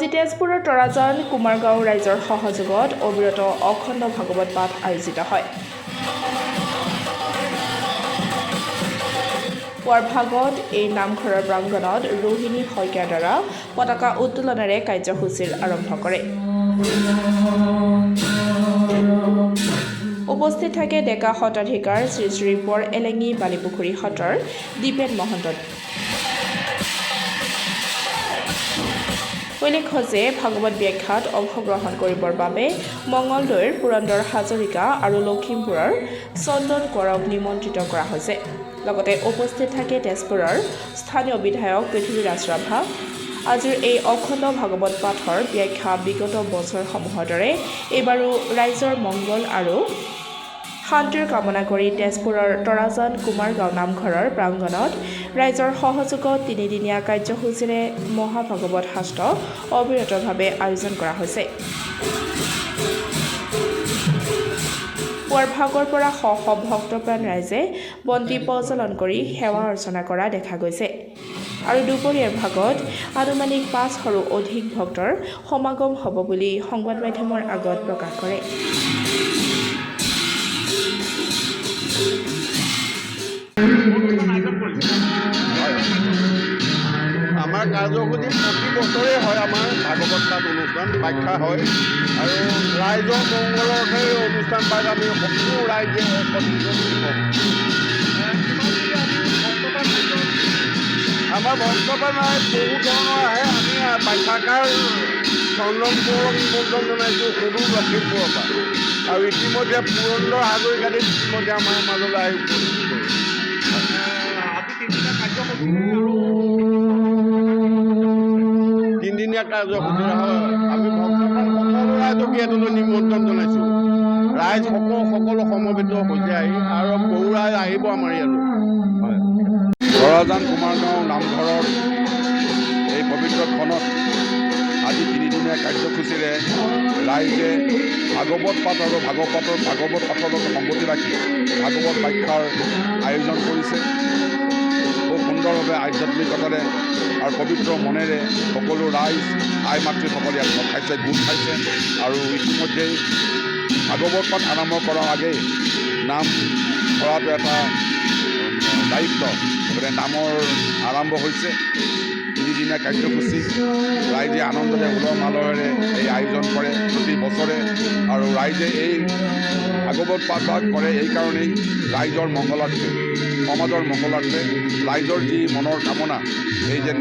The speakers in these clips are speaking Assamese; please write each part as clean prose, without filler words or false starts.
আজি তেজপুৰৰ তৰাজান কুমাৰগাঁও ৰাইজৰ সহযোগত অবিৰত অখণ্ড ভাগৱত পাঠ আয়োজিত হয়। পুৱাৰ ভাগত এই নামঘৰৰ প্ৰাংগণত ৰোহিণী শইকীয়াৰ দ্বাৰা পতাকা উত্তোলনেৰে কাৰ্যসূচীৰ আৰম্ভ কৰে। উপস্থিত থাকে ডেকা শতাধিকাৰ শ্ৰী শ্ৰী বৰ এলেঙি বালিপুখুৰী সত্ৰৰ দীপেন মহন্ত। উল্লেখ্য যে ভাগৱত ব্যাখ্যাত অংশগ্ৰহণ কৰিবৰ বাবে মঙলদৈৰ পুৰন্দৰ হাজৰিকা আৰু লখিমপুৰৰ চন্দন কোঁৱৰক নিমন্ত্ৰিত কৰা হৈছে। লগতে উপস্থিত থাকে তেজপুৰৰ স্থানীয় বিধায়ক পৃথ্বীৰাজ ৰাভা। আজিৰ এই অখণ্ড ভাগৱত পাঠৰ ব্যাখ্যা বিগত বছৰসমূহৰ দৰে এইবাৰো ৰাইজৰ মংগল আৰু শান্তিৰ কামনা কৰি তেজপুৰৰ তৰাজান কুমাৰগাঁও নামঘৰৰ প্ৰাংগণত ৰাইজৰ সহযোগত তিনিদিনীয়া কাৰ্যসূচীৰে মহাভাগৱত শাস্ত্ৰ অবিৰতভাৱে আয়োজন কৰা হৈছে। পুৱাৰ ভাগৰ পৰা শ শ ভক্তপ্ৰাণ ৰাইজে বন্তি প্ৰজ্বলন কৰি সেৱা অৰ্চনা কৰা দেখা গৈছে আৰু দুপৰীয়াৰ ভাগত আনুমানিক ৫০০ৰো অধিক ভক্তৰ সমাগম হ'ব বুলি সংবাদ মাধ্যমৰ আগত প্ৰকাশ কৰে। আমাৰ কাৰ্যসূচী প্ৰতি বছৰে হয়। আমাৰ ভাগৱত পাঠ অনুষ্ঠান ব্যাখ্যা হয় আৰু ৰাইজৰ মংগলৰ অৰ্থে এই অনুষ্ঠান পাঠ আমি সকলো ৰাইজে একত্ৰিত কৰোঁ। আমাৰ ভক্তপ্ৰাণ বহু ধৰণৰ আহে। আমি ব্যাখ্যাকাৰ চন্দন কোঁৱৰক নিমন্ত্ৰণ জনাইছোঁ সুদূৰ লখিমপুৰৰ পৰা, আৰু ইতিমধ্যে পুৰন্দৰ হাজৰিকাদেৱ ইতিমধ্যে আমাৰ মাজলৈ আহি উপস্থিত কৰিছে। তিনিদিনীয়া কাৰ্যসূচী আমি ভক্তপ্ৰাণ সকলো ৰাইজক ইয়ালৈ নিমন্ত্ৰণ জনাইছোঁ। ৰাইজ সকলো সমবেত হৈছে আহি, আৰু বহু ৰাইজ আহিব আমাৰ ইয়ালৈ। তৰাজান কুমাৰগাঁও নামঘৰৰ এই পবিত্ৰ ক্ষণত আজি তিনিদিনীয়া কাৰ্যসূচীৰে ৰাইজে ভাগৱত পাঠ আৰু ভাগৱত পাঠৰ লগত সংগতি ৰাখি ভাগৱত ব্যাখ্যাৰ আয়োজন কৰিছে। খুব সুন্দৰভাৱে আধ্যাত্মিকতাৰে আৰু পবিত্ৰ মনেৰে সকলো ৰাইজ আই মাতৃসকলে ইয়াত ভোগ খাইছে, গোট খাইছে, আৰু ইতিমধ্যেই ভাগৱত পাঠ আৰম্ভ কৰাৰ আগেই নাম ধৰাটো এটা দায়িত্ব। গতিকে নামৰ আৰম্ভ হৈছে। তিনিদিনীয়া কাৰ্যসূচী ৰাইজে আনন্দৰে উলহ মালহেৰে এই আয়োজন কৰে প্ৰতি বছৰে, আৰু ৰাইজে এই ভাগৱত পাঠ কৰে এইকাৰণেই ৰাইজৰ মংগলাৰ্থে, সমাজৰ মংগলাৰ্থে, ৰাইজৰ যি মনৰ কামনা এই যেন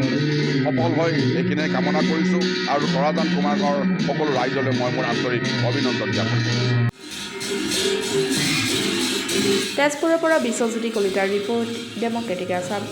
সফল হয় এইখিনিয়ে কামনা কৰিছোঁ, আৰু তৰাজান কুমাৰগাঁৱৰ সকলো ৰাইজলৈ মই মোৰ আন্তৰিক অভিনন্দন জ্ঞাপন কৰিছোঁ। তেজপুৰৰ পৰা বিশ্বজ্যোতি কলিতাৰ ৰিপৰ্ট, ডেমক্ৰেটিক আছাম।